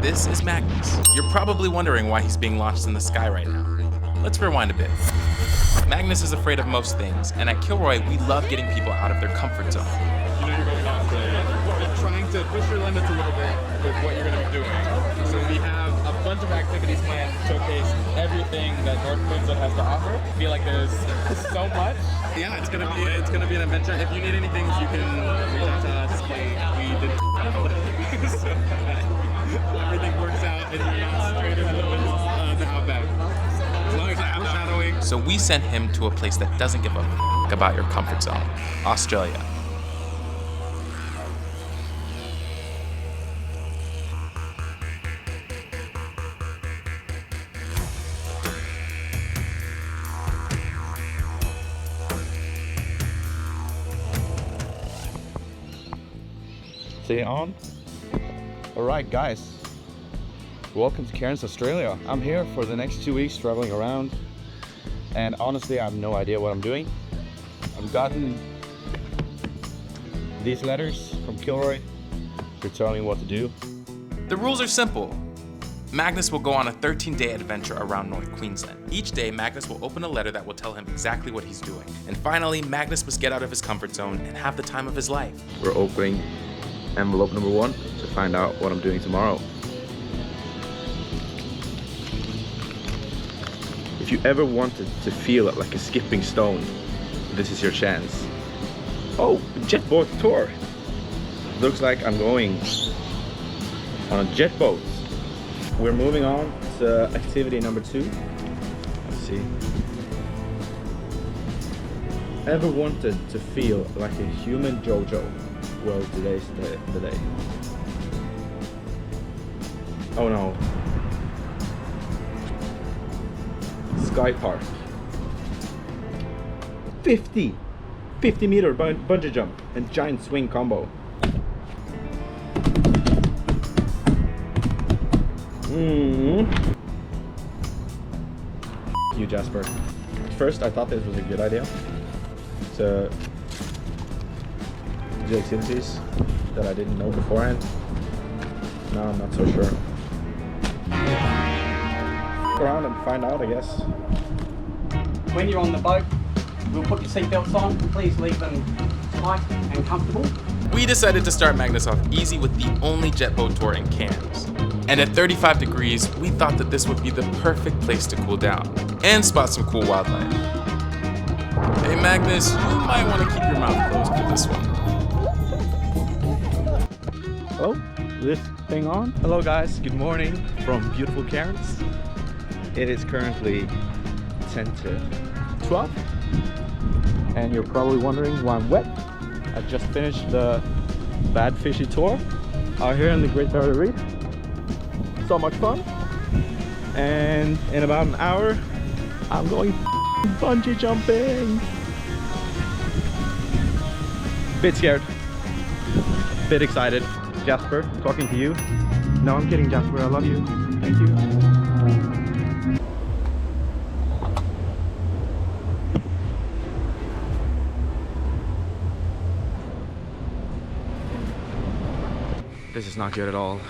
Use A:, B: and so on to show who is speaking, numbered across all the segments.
A: This is Magnus. You're probably wondering why he's being launched in the sky right now. Let's rewind a bit. Magnus is afraid of most things, and at Kilroy, we love getting people out of their comfort zone.
B: You know you're going out today. We're trying to push your limits a little bit with what you're going to be doing. So we have a bunch of activities planned to showcase everything that North Queensland has to offer. I feel like there's so much. Yeah, it's gonna be an adventure. If you need anything, you can reach out to us. We did so everything works out and you're not straight into the Outback. As long as you're foreshadowing.
A: So we sent him to a place that doesn't give a f about your comfort zone, Australia.
C: Stay on. Alright guys, welcome to Cairns, Australia. I'm here for the next 2 weeks traveling around, and honestly I have no idea what I'm doing. I've gotten these letters from Kilroy to tell me what to do.
A: The rules are simple. Magnus will go on a 13-day adventure around North Queensland. Each day, Magnus will open a letter that will tell him exactly what he's doing. And finally, Magnus must get out of his comfort zone and have the time of his life.
C: We're opening envelope number 1 to find out what I'm doing tomorrow. If you ever wanted to feel like a skipping stone, this is your chance. Oh, Jetboat tour. Looks like I'm going on a jet boat. We're moving on to activity number 2. Let's see. Ever wanted to feel like a human JoJo? Well, today's the day. Oh no. Sky Park. 50 meter bungee jump and giant swing combo. You, Jasper. At first I thought this was a good idea to do activities that I didn't know beforehand. Now I'm not so sure. Look around and find out, I guess.
D: When you're on the boat, we'll put your seatbelts on. Please leave them tight and comfortable.
A: We decided to start Magnus off easy with the only jet boat tour in Cairns. And at 35 degrees, we thought that this would be the perfect place to cool down and spot some cool wildlife. Hey Magnus, you might want to keep your mouth closed for this one.
C: Oh, this thing on? Hello guys, good morning from beautiful Cairns. It is currently 10 to 12. And you're probably wondering why I'm wet. I just finished the bad fishy tour out here in the Great Barrier Reef. So much fun. And in about an hour, I'm going bungee jumping. Bit scared, bit excited. Jasper, talking to you. No, I'm kidding, Jasper. I love you. Thank you. This is not good at all.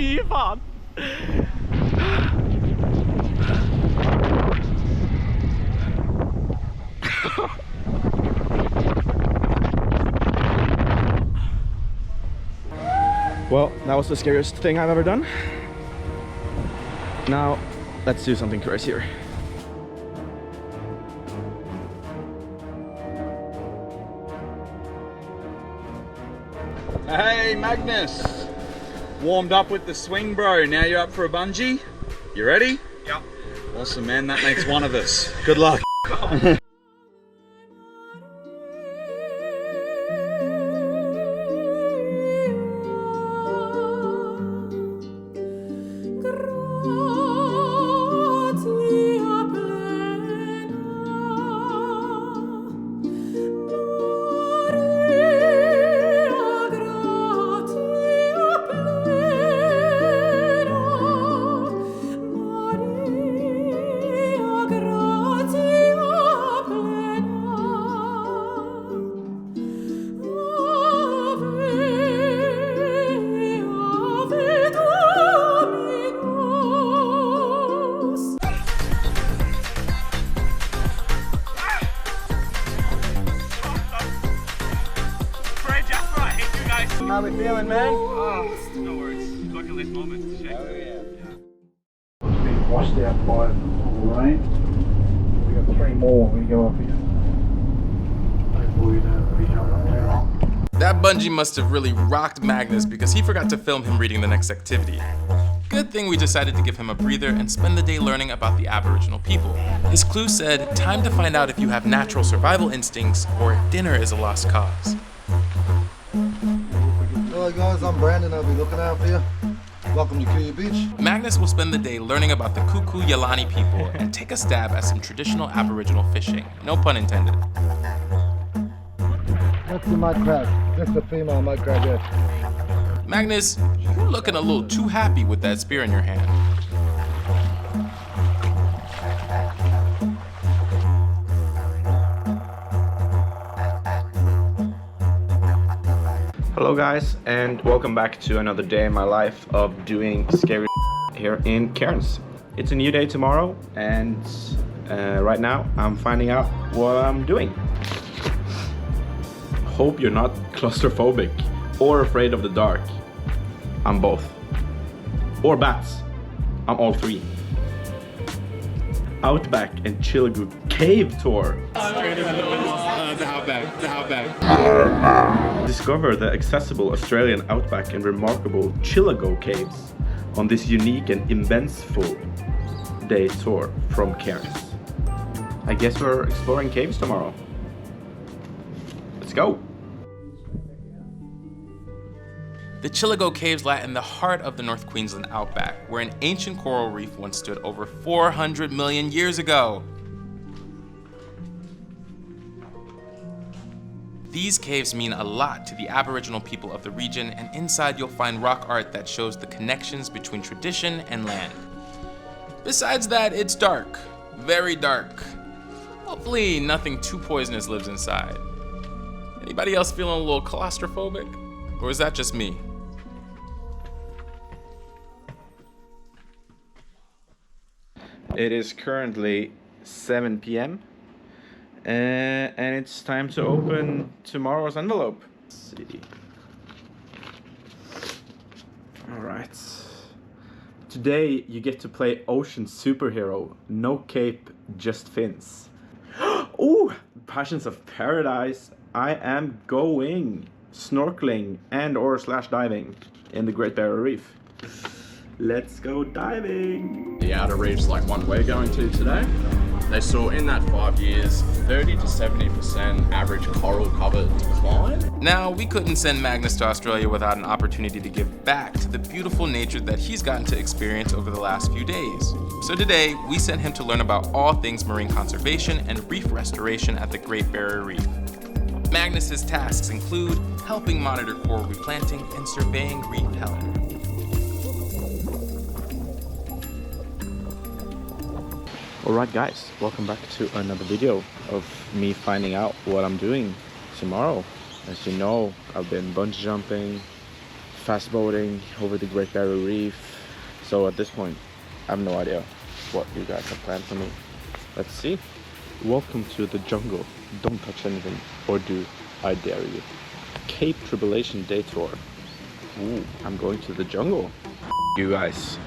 C: Fy faen! Well, that was the scariest thing I've ever done. Now, let's do something crazier.
B: Hey Magnus! Warmed up with the swing, bro. Now you're up for a bungee? You ready?
D: Yep.
B: Awesome, man. That makes one of us. Good luck.
E: How we feeling, man?
B: No worries. Bucket list moments.
F: Being washed out by the rain. We got 3 more when we go up here. Hopefully we don't be going up too long.
A: That bungee must have really rocked Magnus because he forgot to film him reading the next activity. Good thing we decided to give him a breather and spend the day learning about the Aboriginal people. His clue said, time to find out if you have natural survival instincts or if dinner is a lost cause.
G: Hello guys, I'm Brandon, I'll be looking after you. Welcome to Kuya Beach.
A: Magnus will spend the day learning about the Kuku Yalani people and take a stab at some traditional Aboriginal fishing. No pun intended.
G: That's the mud crab. That's the female mud crab, yeah.
A: Magnus, you're looking a little too happy with that spear in your hand.
C: Hello guys, and welcome back to another day in my life of doing scary here in Cairns. It's a new day tomorrow, and right now I'm finding out what I'm doing. Hope you're not claustrophobic or afraid of the dark. I'm both. Or bats. I'm all 3. Outback and Chillagoe Cave Tour.
B: The Outback.
C: Discover the accessible Australian outback and remarkable Chillagoe Caves on this unique and eventful day tour from Cairns. I guess we're exploring caves tomorrow. Let's go!
A: The Chillagoe Caves lie in the heart of the North Queensland outback, where an ancient coral reef once stood over 400 million years ago. These caves mean a lot to the Aboriginal people of the region, and inside you'll find rock art that shows the connections between tradition and land. Besides that, it's dark. Very dark. Hopefully nothing too poisonous lives inside. Anybody else feeling a little claustrophobic? Or is that just me?
C: It is currently 7 p.m. And it's time to open tomorrow's envelope. Let's see. Alright. Today you get to play Ocean Superhero. No cape, just fins. Ooh! Passions of Paradise. I am going snorkeling and or / diving in the Great Barrier Reef. Let's go diving!
H: The outer reef's like one we're going to today. They saw in that 5 years, 30 to 70% average coral cover decline.
A: Now, we couldn't send Magnus to Australia without an opportunity to give back to the beautiful nature that he's gotten to experience over the last few days. So today, we sent him to learn about all things marine conservation and reef restoration at the Great Barrier Reef. Magnus's tasks include helping monitor coral replanting and surveying reef health.
C: Alright guys, welcome back to another video of me finding out what I'm doing tomorrow. As you know, I've been bungee jumping, fast boating over the Great Barrier Reef. So at this point, I have no idea what you guys have planned for me. Let's see. Welcome to the jungle. Don't touch anything, or do I dare you. Cape Tribulation day tour. Ooh, I'm going to the jungle. You guys.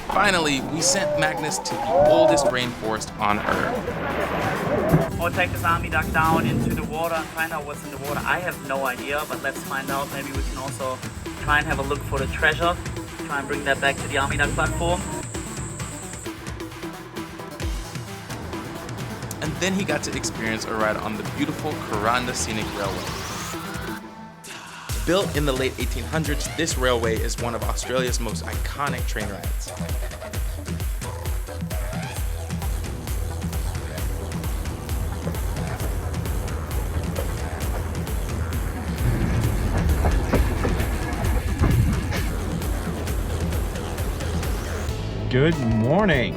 A: Finally, we sent Magnus to the oldest rainforest on Earth.
I: Or take this army duck down into the water and find out what's in the water. I have no idea, but let's find out. Maybe we can also try and have a look for the treasure. Try and bring that back to the army duck platform.
A: And then he got to experience a ride on the beautiful Kuranda Scenic Railway. Built in the late 1800s, this railway is one of Australia's most iconic train rides.
C: Good morning.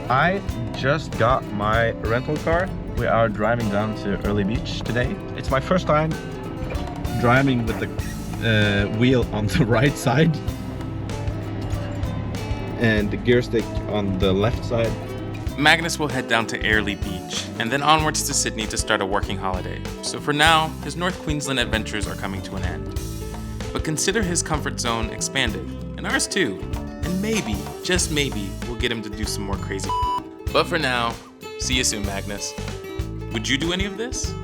C: I just got my rental car. We are driving down to Early Beach today. It's my first time driving with the wheel on the right side. and the gear stick on the left side.
A: Magnus will head down to Airlie Beach and then onwards to Sydney to start a working holiday. So for now, his North Queensland adventures are coming to an end. But consider his comfort zone expanding, and ours too. And maybe, just maybe, we'll get him to do some more crazy. But for now, see you soon, Magnus. Would you do any of this?